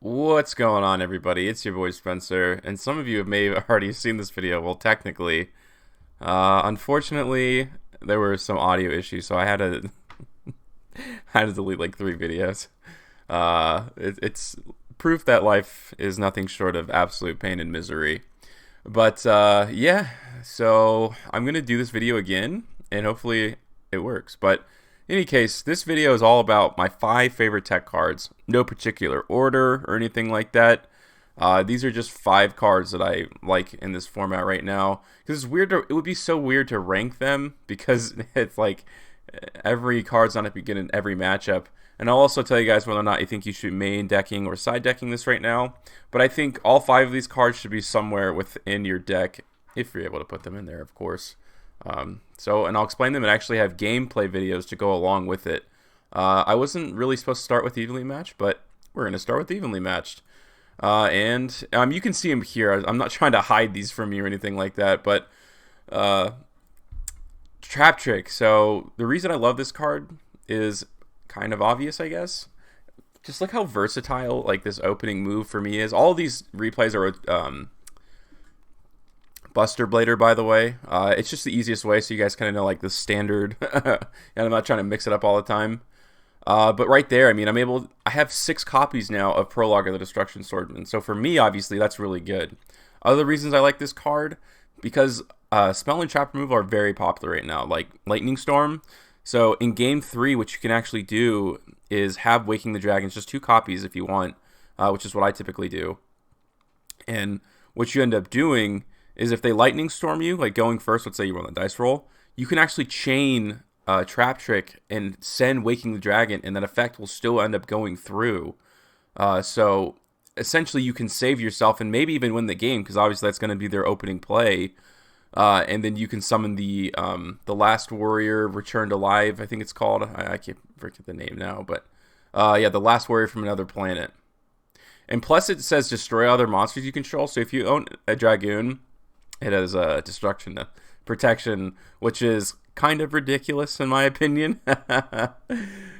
What's going on, everybody? It's your boy Spencer, and some of you may have already seen this video. Well, technically, unfortunately, there were some audio issues, so I had to had to delete like 3 videos. It's proof that life is nothing short of absolute pain and misery. But yeah, so I'm gonna do this video again, and hopefully it works. But in any case, this video is all about my 5 favorite tech cards. No particular order or anything like that. These are just 5 cards that I like in this format right now. Because it's weird. It would be so weird to rank them because it's like every card's on a begin in every matchup. And I'll also tell you guys whether or not I think you should main decking or side decking this right now. But I think all 5 of these cards should be somewhere within your deck, if you're able to put them in there, of course. And I'll explain them and actually have gameplay videos to go along with it. I wasn't really supposed to start with evenly matched, but we're going to start with evenly matched. And you can see them here. I'm not trying to hide these from you or anything like that, but Trap Trick. So the reason I love this card is kind of obvious, I guess. Just look how versatile like this opening move for me is. All these replays are Buster Blader, by the way. It's just the easiest way, so you guys kind of know like the standard, and I'm not trying to mix it up all the time. But right there, I mean, I have 6 copies now of Prologue of the Destruction Swordman. So for me, obviously, that's really good. Other reasons I like this card, because spell and trap removal are very popular right now, like Lightning Storm. So in game 3, what you can actually do is have Waking the Dragons, just 2 copies if you want, which is what I typically do. And what you end up doing is if they Lightning Storm you, like going first, let's say you run the dice roll, you can actually chain Trap Trick and send Waking the Dragon, and that effect will still end up going through. So essentially, you can save yourself and maybe even win the game, because obviously that's going to be their opening play. And then you can summon the Last Warrior Returned Alive, I think it's called. I can't forget the name now, but yeah, the Last Warrior from Another Planet. And plus, it says destroy other monsters you control. So if you own a Dragoon, it has destruction protection, which is kind of ridiculous in my opinion.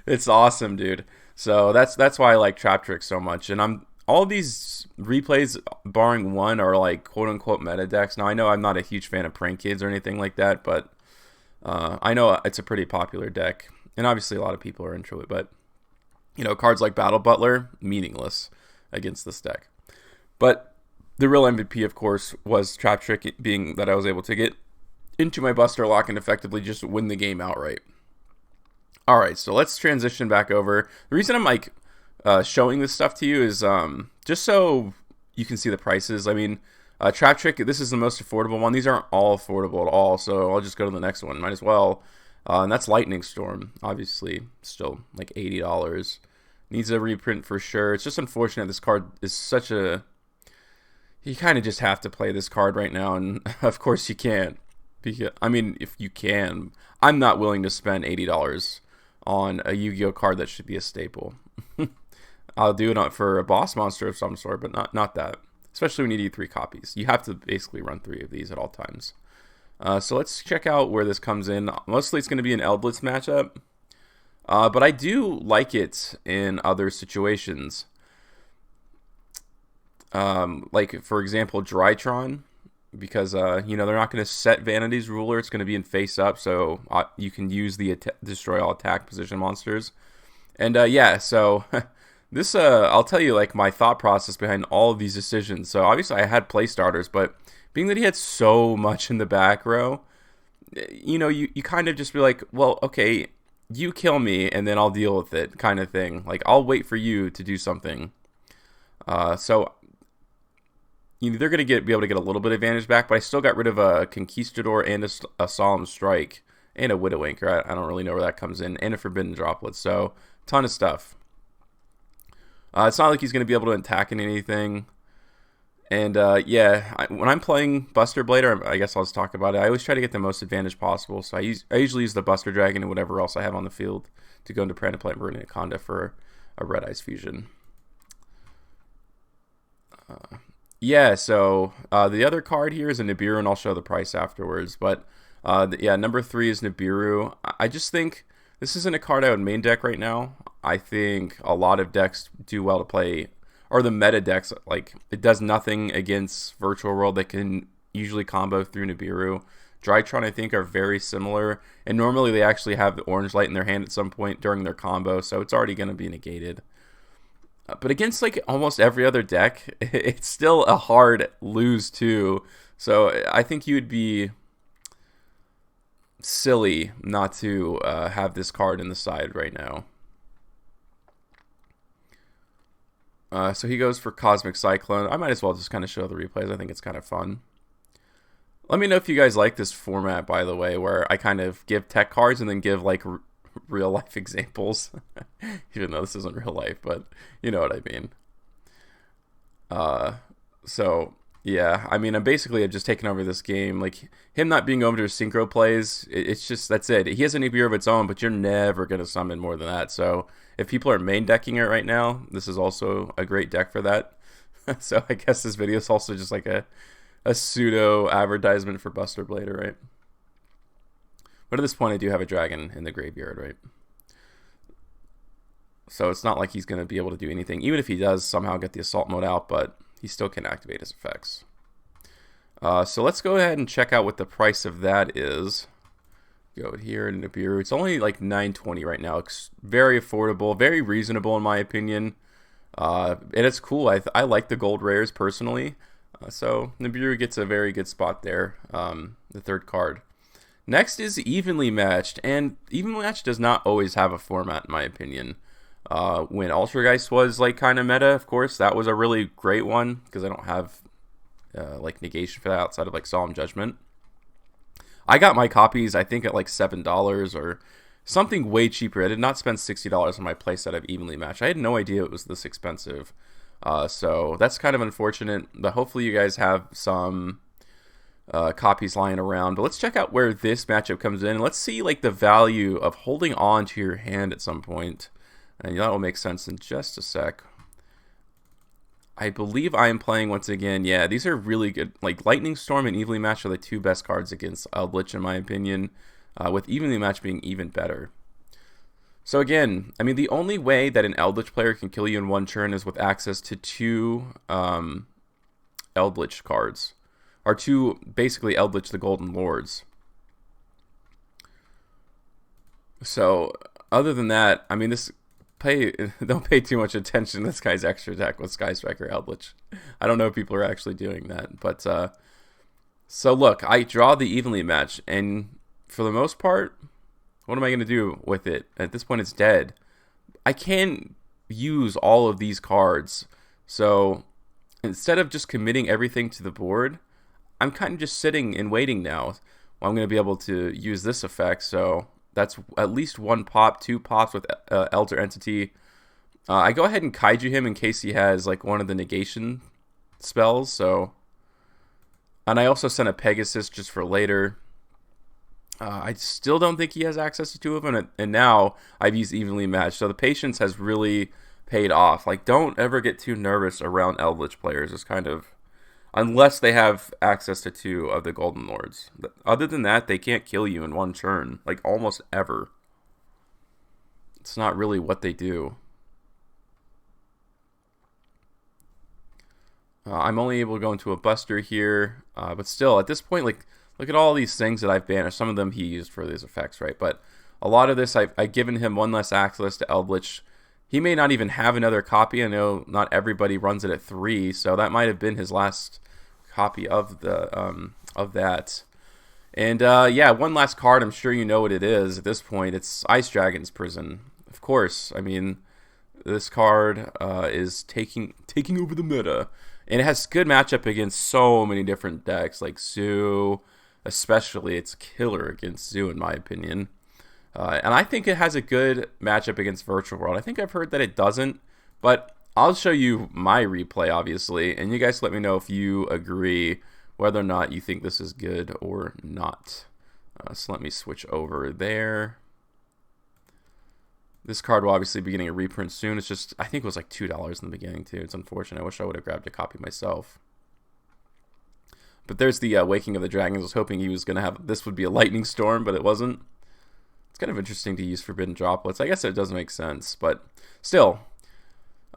It's awesome, dude. So that's why I like Trap Trick so much. And all these replays, barring one, are like quote unquote meta decks. Now I know I'm not a huge fan of Prank Kids or anything like that, but I know it's a pretty popular deck, and obviously a lot of people are into it. But you know, cards like Battle Butler, meaningless against this deck. But the real MVP, of course, was Trap Trick, being that I was able to get into my Buster Lock and effectively just win the game outright. Alright, so let's transition back over. The reason I'm like showing this stuff to you is just so you can see the prices. I mean, Trap Trick, this is the most affordable one. These aren't all affordable at all, so I'll just go to the next one. Might as well. And that's Lightning Storm, obviously, still like $80. Needs a reprint for sure. It's just unfortunate this card is such a... You kind of just have to play this card right now, and of course you can't. Because, I mean, if you can, I'm not willing to spend $80 on a Yu-Gi-Oh card that should be a staple. I'll do it for a boss monster of some sort, but not that. Especially when you need 3 copies. You have to basically run 3 of these at all times. So let's check out where this comes in. Mostly it's going to be an Eldritch matchup. But I do like it in other situations. Like, for example, Drytron. Because, you know, they're not going to set Vanity's Ruler. It's going to be in face up, so you can use the destroy all attack position monsters. And, yeah, so this, I'll tell you, like, my thought process behind all of these decisions. So, obviously, I had play starters, but being that he had so much in the back row, you know, you kind of just be like, well, okay, you kill me, and then I'll deal with it, kind of thing. Like, I'll wait for you to do something. So they're going to be able to get a little bit of advantage back, but I still got rid of a Conquistador and a Solemn Strike and a Widow Anchor. I don't really know where that comes in, and a Forbidden Droplet. So, ton of stuff. It's not like he's going to be able to attack in anything. And, yeah, when I'm playing Buster Blader, I guess I'll just talk about it. I always try to get the most advantage possible. So I usually use the Buster Dragon and whatever else I have on the field to go into Pranaplant Marina Conda for a Red Eyes Fusion. Yeah, so the other card here is a Nibiru, and I'll show the price afterwards. But yeah, number 3 is Nibiru. I just think this isn't a card I would main deck right now. I think a lot of decks do well to play or the meta decks, like it does nothing against Virtual World that can usually combo through Nibiru. Drytron, I think, are very similar, and normally they actually have the orange light in their hand at some point during their combo, so it's already going to be negated. But against like almost every other deck, it's still a hard lose too. So I think you would be silly not to have this card in the side right now. So he goes for Cosmic Cyclone. I might as well just kind of show the replays. I think it's kind of fun. Let me know if you guys like this format, by the way, where I kind of give tech cards and then give like real life examples. Even though this isn't real life, but you know what I mean. So yeah, I mean, I've just taken over this game. Like him not being able to synchro plays, it's just that's it. He has an Nibiru of its own, but you're never gonna summon more than that. So if people are main decking it right now, this is also a great deck for that. So I guess this video is also just like a pseudo advertisement for Buster Blader, right? But at this point, I do have a dragon in the graveyard, right? So it's not like he's going to be able to do anything, even if he does somehow get the assault mode out, but he still can activate his effects. So let's go ahead and check out what the price of that is. Go here in Nibiru. It's only like $9.20 right now. It's very affordable, very reasonable in my opinion. And it's cool. I like the gold rares personally. So Nibiru gets a very good spot there, the third card. Next is Evenly Matched, and Evenly Matched does not always have a format in my opinion. When Altergeist was like kind of meta, of course, that was a really great one because I don't have like negation for that outside of like Solemn Judgment. I got my copies I think at like $7 or something way cheaper. I did not spend $60 on my playset of Evenly Matched. I had no idea it was this expensive. So that's kind of unfortunate, but hopefully you guys have some copies lying around. But let's check out where this matchup comes in, and let's see like the value of holding on to your hand at some point. And that will make sense in just a sec. I believe I am playing once again. Yeah, these are really good. Like Lightning Storm and Evenly Matched are the two best cards against Eldritch in my opinion, with Evenly Matched being even better. So again, I mean, the only way that an Eldritch player can kill you in one turn is with access to two Eldritch cards, or two, basically, Eldritch the Golden Lords. So other than that, I mean, don't pay too much attention to this guy's extra deck with Sky Striker Eldritch. I don't know if people are actually doing that, but so look, I draw the Evenly Matched, and for the most part, what am I going to do with it? At this point, it's dead. I can't use all of these cards. So instead of just committing everything to the board, I'm kind of just sitting and waiting now. Well, I'm going to be able to use this effect. So that's at least one pop, two pops with Elder Entity. I go ahead and Kaiju him in case he has like one of the negation spells. So, and I also sent a Pegasus just for later. I still don't think he has access to two of them, and now I've used Evenly Matched. So the patience has really paid off. Like, don't ever get too nervous around Eldritch players. It's kind of, unless they have access to two of the Golden Lords. Other than that, they can't kill you in one turn, like almost ever. It's not really what they do. I'm only able to go into a Buster here, but still, at this point, like, look at all these things that I've banished. Some of them he used for these effects, right? But a lot of this, I've given him one less access to Eldritch. He may not even have another copy. I know not everybody runs it at 3, so that might have been his last copy of the of that. And yeah, one last card. I'm sure you know what it is at this point. It's Ice Dragon's Prison, of course. I mean, this card is taking over the meta, and it has good matchup against so many different decks, like Zoo. Especially, it's killer against Zoo in my opinion. And I think it has a good matchup against Virtual World. I think I've heard that it doesn't, but I'll show you my replay, obviously, and you guys let me know if you agree whether or not you think this is good or not. So let me switch over there. This card will obviously be getting a reprint soon. It's just, I think it was like $2 in the beginning, too. It's unfortunate. I wish I would have grabbed a copy myself. But there's the Waking of the Dragons. I was hoping he was going to have, this would be a Lightning Storm, but it wasn't. It's kind of interesting to use Forbidden Droplets. I guess it does make sense, but still,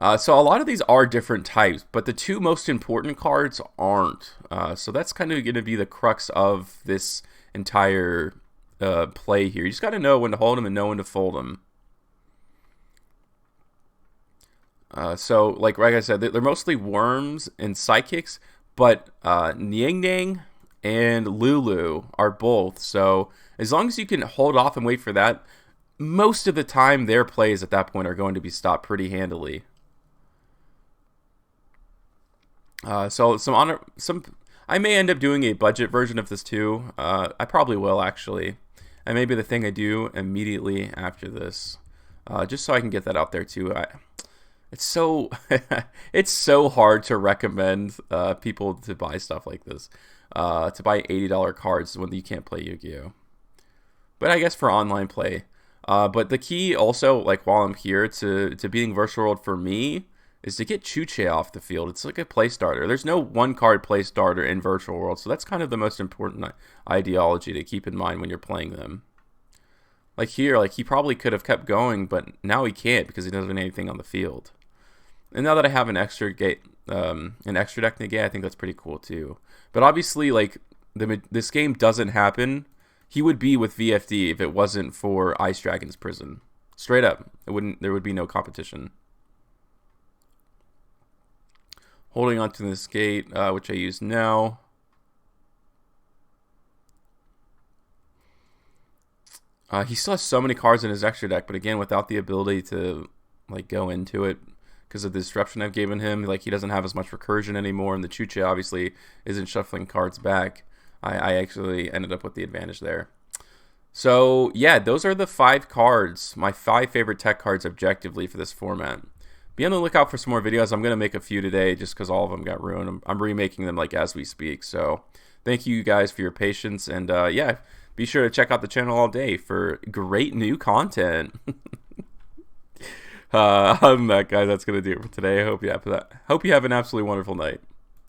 So a lot of these are different types, but the two most important cards aren't. So that's kind of going to be the crux of this entire play here. You just got to know when to hold them and know when to fold them. So, like I said, they're mostly worms and psychics, but Niang Niang and Lulu are both. So, as long as you can hold off and wait for that, most of the time their plays at that point are going to be stopped pretty handily. So I may end up doing a budget version of this too. I probably will actually, and maybe the thing I do immediately after this, just so I can get that out there too. It's so it's so hard to recommend people to buy stuff like this, to buy $80 cards when you can't play Yu-Gi-Oh. But I guess for online play. But the key also, like while I'm here, to beating Virtual World for me is to get Chuche off the field. It's like a play starter. There's no one card play starter in Virtual World, so that's kind of the most important ideology to keep in mind when you're playing them. Like here, like he probably could have kept going, but now he can't because he doesn't have anything on the field. And now that I have an extra deck negate, I think that's pretty cool too. But obviously, like this game doesn't happen. He would be with VFD if it wasn't for Ice Dragon's Prison. Straight up, there would be no competition. Holding onto this gate, which I use now. He still has so many cards in his extra deck, but again, without the ability to like go into it because of the disruption I've given him, like he doesn't have as much recursion anymore, and the Chuche obviously isn't shuffling cards back. I actually ended up with the advantage there. So yeah, those are the 5 cards, my 5 favorite tech cards objectively for this format. Be on the lookout for some more videos. I'm going to make a few today just because all of them got ruined. I'm remaking them like as we speak. So thank you guys for your patience. And yeah, be sure to check out the channel all day for great new content. Other than that, guys, that's going to do it for today. I hope you have an absolutely wonderful night.